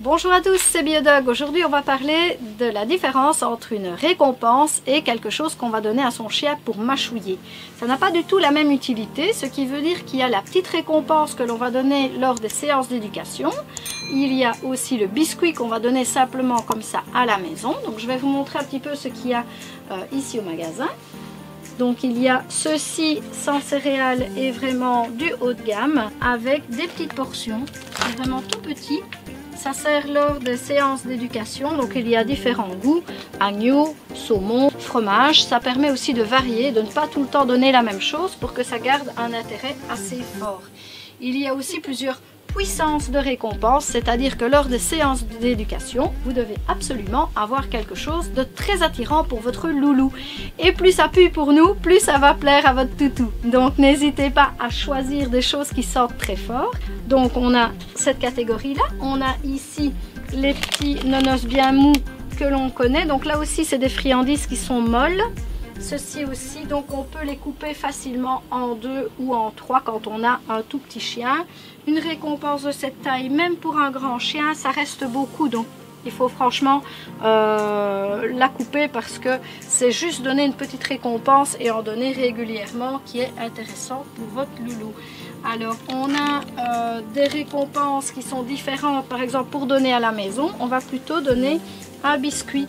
Bonjour à tous, c'est Biodog. Aujourd'hui on va parler de la différence entre une récompense et quelque chose qu'on va donner à son chien pour mâchouiller. Ça n'a pas du tout la même utilité, ce qui veut dire qu'il y a la petite récompense que l'on va donner lors des séances d'éducation. Il y a aussi le biscuit qu'on va donner simplement comme ça à la maison. Donc je vais vous montrer un petit peu ce qu'il y a ici au magasin. Donc il y a ceci sans céréales et vraiment du haut de gamme avec des petites portions. C'est vraiment tout petit. Ça sert lors des séances d'éducation, donc il y a différents goûts, agneau, saumon, fromage. Ça permet aussi de varier, de ne pas tout le temps donner la même chose pour que ça garde un intérêt assez fort. Il y a aussi plusieurs puissances de récompense, c'est-à-dire que lors des séances d'éducation, vous devez absolument avoir quelque chose de très attirant pour votre loulou. Et plus ça pue pour nous, plus ça va plaire à votre toutou. Donc n'hésitez pas à choisir des choses qui sortent très fort. Donc on a cette catégorie-là, on a ici les petits nonos bien mous que l'on connaît. Donc là aussi c'est des friandises qui sont molles. Ceci aussi, donc on peut les couper facilement en 2 ou en 3 quand on a un tout petit chien. Une récompense de cette taille, même pour un grand chien, ça reste beaucoup. Donc il faut franchement la couper parce que c'est juste donner une petite récompense et en donner régulièrement qui est intéressant pour votre loulou. Alors on a des récompenses qui sont différentes. Par exemple pour donner à la maison, on va plutôt donner un biscuit.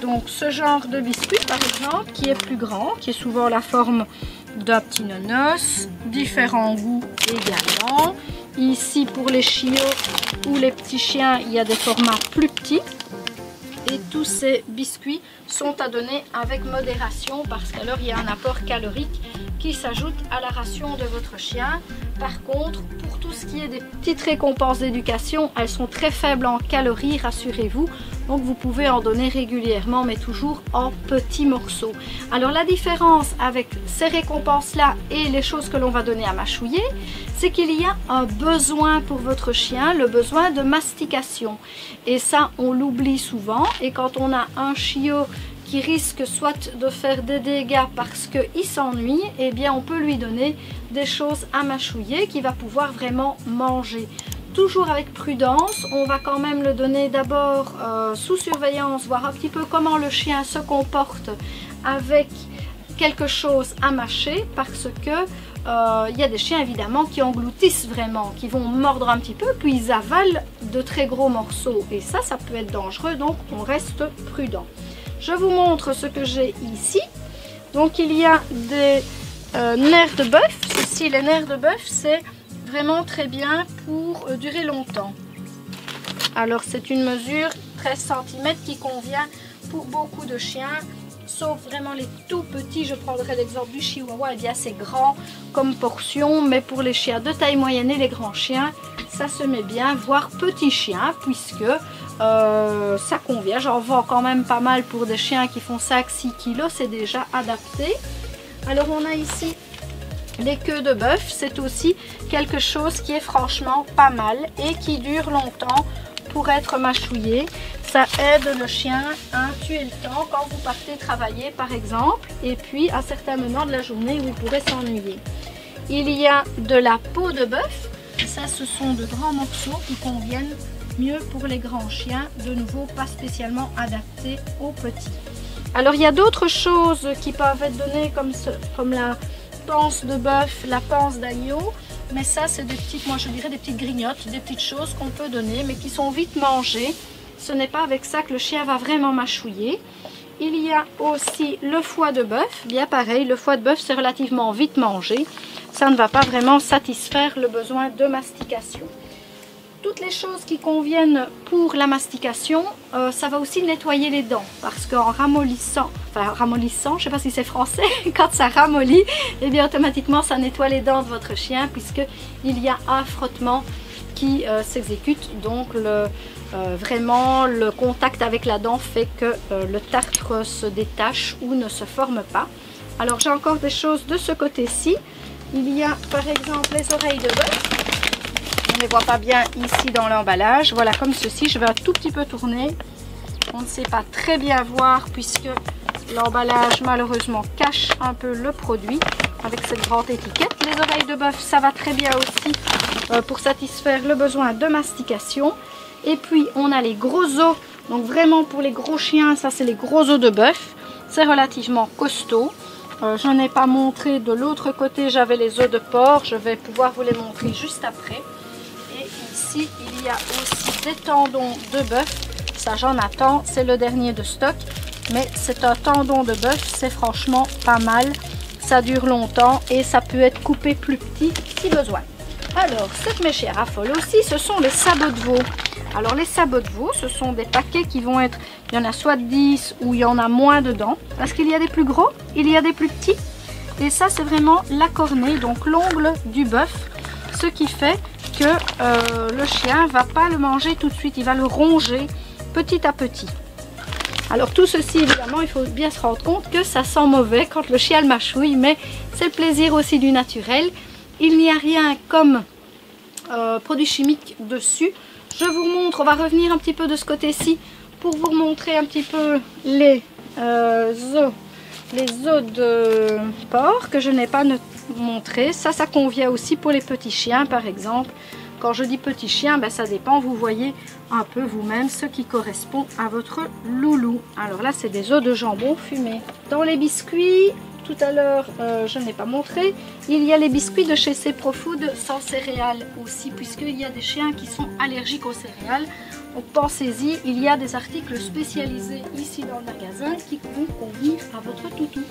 Donc ce genre de biscuit par exemple qui est plus grand, qui est souvent la forme d'un petit nonos, différents goûts également. Ici pour les chiots ou les petits chiens il y a des formats plus petits. Et tous ces biscuits sont à donner avec modération parce qu'alors il y a un apport calorique qui s'ajoute à la ration de votre chien. Par contre, pour tout ce qui est des petites récompenses d'éducation, elles sont très faibles en calories, rassurez-vous. Donc vous pouvez en donner régulièrement, mais toujours en petits morceaux. Alors la différence avec ces récompenses-là et les choses que l'on va donner à mâchouiller, c'est qu'il y a un besoin pour votre chien, le besoin de mastication. Et ça, on l'oublie souvent. Et quand on a un chiot qui risque soit de faire des dégâts parce qu'il s'ennuie, eh bien on peut lui donner des choses à mâchouiller qu'il va pouvoir vraiment manger. Toujours avec prudence, on va quand même le donner d'abord sous surveillance, voir un petit peu comment le chien se comporte avec quelque chose à mâcher parce que il y a des chiens évidemment qui engloutissent vraiment, qui vont mordre un petit peu puis ils avalent de très gros morceaux et ça peut être dangereux, donc on reste prudent. Je vous montre ce que j'ai ici. Donc il y a des nerfs de bœuf. Ceci, les nerfs de bœuf, c'est vraiment très bien pour durer longtemps. Alors c'est une mesure 13 cm qui convient pour beaucoup de chiens, sauf vraiment les tout petits. Je prendrai l'exemple du chihuahua, et bien c'est grand comme portion, mais pour les chiens de taille moyenne et les grands chiens, ça se met bien, voire petits chiens, puisque ça convient. J'en vends quand même pas mal pour des chiens qui font 5-6 kg, c'est déjà adapté. Alors on a ici les queues de bœuf, c'est aussi quelque chose qui est franchement pas mal et qui dure longtemps pour être mâchouillé. Ça aide le chien à tuer le temps quand vous partez travailler par exemple, et puis à certains moments de la journée où il pourrait s'ennuyer. Il y a de la peau de bœuf, ça ce sont de grands morceaux qui conviennent mieux pour les grands chiens, de nouveau pas spécialement adaptés aux petits. Alors il y a d'autres choses qui peuvent être données comme la panse de bœuf, la panse d'agneau, mais ça c'est des petites, moi je dirais des petites grignottes, des petites choses qu'on peut donner mais qui sont vite mangées. Ce n'est pas avec ça que le chien va vraiment mâchouiller. Il y a aussi le foie de bœuf, bien pareil, le foie de bœuf c'est relativement vite mangé, ça ne va pas vraiment satisfaire le besoin de mastication. Toutes les choses qui conviennent pour la mastication, ça va aussi nettoyer les dents parce qu'en ramollissant, je ne sais pas si c'est français, quand ça ramollit, et bien automatiquement ça nettoie les dents de votre chien puisqu'il y a un frottement qui s'exécute. Donc vraiment le contact avec la dent fait que le tartre se détache ou ne se forme pas. Alors j'ai encore des choses de ce côté-ci. Il y a par exemple les oreilles de bœuf. On ne les voit pas bien ici dans l'emballage. Voilà, comme ceci. Je vais un tout petit peu tourner. On ne sait pas très bien voir puisque l'emballage malheureusement cache un peu le produit avec cette grande étiquette. Les oreilles de bœuf, ça va très bien aussi pour satisfaire le besoin de mastication. Et puis on a les gros os, donc vraiment pour les gros chiens, ça c'est les gros os de bœuf. C'est relativement costaud. Je n'ai pas montré de l'autre côté, j'avais les os de porc, je vais pouvoir vous les montrer juste après. Et ici il y a aussi des tendons de bœuf, ça j'en attends, c'est le dernier de stock. Mais c'est un tendon de bœuf, c'est franchement pas mal, ça dure longtemps et ça peut être coupé plus petit si besoin. Alors, ce que mes chers affolent aussi, ce sont les sabots de veau. Alors les sabots de veau, ce sont des paquets qui vont être, il y en a soit 10 ou il y en a moins dedans, parce qu'il y a des plus gros, il y a des plus petits. Et ça c'est vraiment la cornée, donc l'ongle du bœuf, ce qui fait que le chien ne va pas le manger tout de suite, il va le ronger petit à petit. Alors tout ceci évidemment il faut bien se rendre compte que ça sent mauvais quand le chien le mâchouille, mais c'est le plaisir aussi du naturel. Il n'y a rien comme produit chimique dessus. Je vous montre, on va revenir un petit peu de ce côté-ci pour vous montrer un petit peu les os de porc que je n'ai pas montré. Ça convient aussi pour les petits chiens par exemple. Quand je dis petit chien, ben ça dépend, vous voyez un peu vous-même ce qui correspond à votre loulou. Alors là, c'est des os de jambon fumés. Dans les biscuits, tout à l'heure, je n'ai pas montré, il y a les biscuits de chez Seprofood sans céréales aussi, puisqu'il y a des chiens qui sont allergiques aux céréales. Donc pensez-y, il y a des articles spécialisés ici dans le magasin qui vont convenir à votre toutou.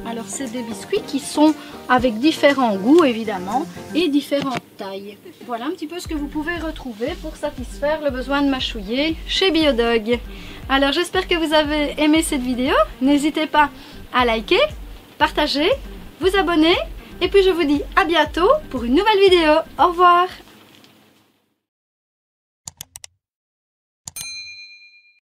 Alors c'est des biscuits qui sont avec différents goûts évidemment et différentes tailles. Voilà un petit peu ce que vous pouvez retrouver pour satisfaire le besoin de mâchouiller chez Biodog. Alors j'espère que vous avez aimé cette vidéo. N'hésitez pas à liker, partager, vous abonner et puis je vous dis à bientôt pour une nouvelle vidéo. Au revoir!